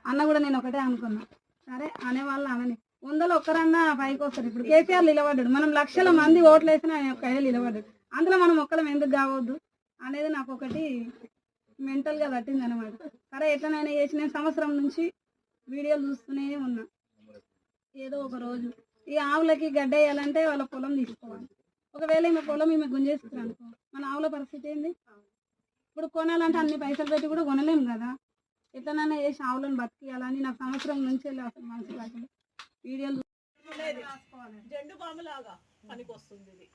అన్న కూడా నేను ఒకటే అనుకున్నా, సరే అనేవాళ్ళు అనని, 100లో ఒక్కరన్నా పైకి వస్తారు. ఇప్పుడు కేసీఆర్ నిలబడ్డాడు, మనం లక్షల మంది ఓట్లు వేసిన ఆయన ఒక్క నిలబడ్డాడు, అందులో మనం ఒక్కరం ఎందుకు కావద్దు అనేది నాకు ఒకటి మెంటల్గా తట్టింది అనమాట. సరే ఎట్లనైనా చేసి నేను సంవత్సరం నుంచి వీడియోలు చూస్తూనే ఉన్నా. ఏదో ఒక రోజు ఈ ఆవులకి గడ్డ వేయాలంటే వాళ్ళ పొలం తీసుకోవాలి. ఒకవేళ ఈమె పొలం ఈమె గుంజేస్తుంది అనుకో, మన ఆవుల పరిస్థితి ఏంది? ఇప్పుడు కొనాలంటే అన్ని పైసలు పెట్టి కూడా కొనలేము కదా. ఎట్లనైనా చేసి ఆవులను బతికియాలని నాకు సంవత్సరం నుంచి అసలు మనసు లేకుండా వీడియోలు జెండు బాంబులాగా పనికి వస్తుంది ఇది.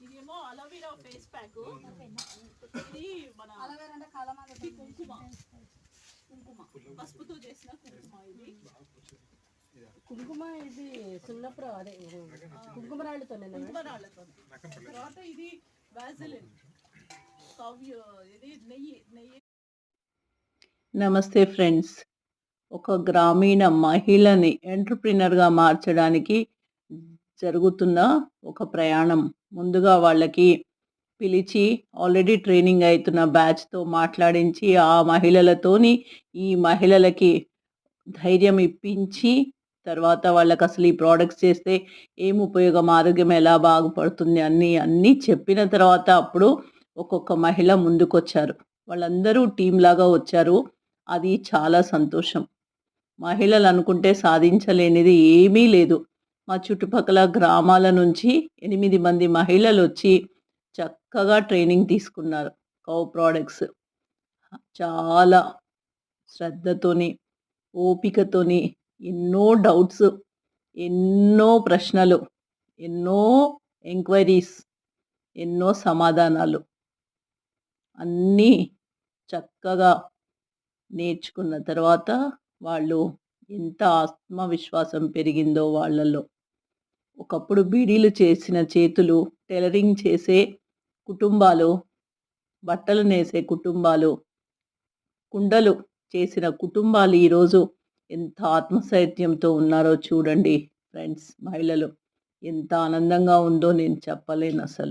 ఇదేమో అలోవెరా ఫేస్ ప్యాక్, ఇది మన కుంకుమ పసుపుతో చేసిన కుంకుమ. ఇది కుంకుమ, ఇది సున్నప్పుడు అదే కుంకుమరాళ్ళతో. తర్వాత ఇది వాజిలిన్, ఇది నెయ్యి. నమస్తే ఫ్రెండ్స్. ఒక గ్రామీణ మహిళని ఎంటర్‌ప్రెన్యూర్‌గా మార్చడానికి జరుగుతున్న ఒక ప్రయాణం. ముందుగా వాళ్ళకి పిలిచి ఆల్రెడీ ట్రైనింగ్ అవుతున్న బ్యాచ్‌తో మాట్లాడించి, ఆ మహిళలతోని ఈ మహిళలకి ధైర్యం ఇప్పించి, తర్వాత వాళ్ళకి అసలు ఈ ప్రోడక్ట్స్ చేస్తే ఏం ఉపయోగం, ఆరోగ్యం ఎలా బాగుపడుతుంది అన్నీ చెప్పిన తర్వాత అప్పుడు ఒక్కొక్క మహిళ ముందుకొచ్చారు. వాళ్ళందరూ టీంలాగా వచ్చారు. అది చాలా సంతోషం. మహిళలు అనుకుంటే సాధించలేనిది ఏమీ లేదు. మా చుట్టుపక్కల గ్రామాల నుంచి 8 మంది మహిళలు వచ్చి చక్కగా ట్రైనింగ్ తీసుకున్నారు. కౌ ప్రోడక్ట్స్ చాలా శ్రద్ధతోని, ఓపికతోని, ఎన్నో డౌట్స్, ఎన్నో ప్రశ్నలు, ఎన్నో ఎంక్వైరీస్, ఎన్నో సమాధానాలు అన్నీ చక్కగా నేర్చుకున్న తర్వాత వాళ్ళు ఎంత ఆత్మవిశ్వాసం పెరిగిందో వాళ్ళలో. ఒకప్పుడు బీడీలు చేసిన చేతులు, టైలరింగ్ చేసే కుటుంబాలు, బట్టలు నేసే కుటుంబాలు, కుండలు చేసిన కుటుంబాలు ఈరోజు ఎంత ఆత్మస్థైర్యంతో ఉన్నారో చూడండి ఫ్రెండ్స్. మహిళలు ఎంత ఆనందంగా ఉందో నేను చెప్పలేను అసలు.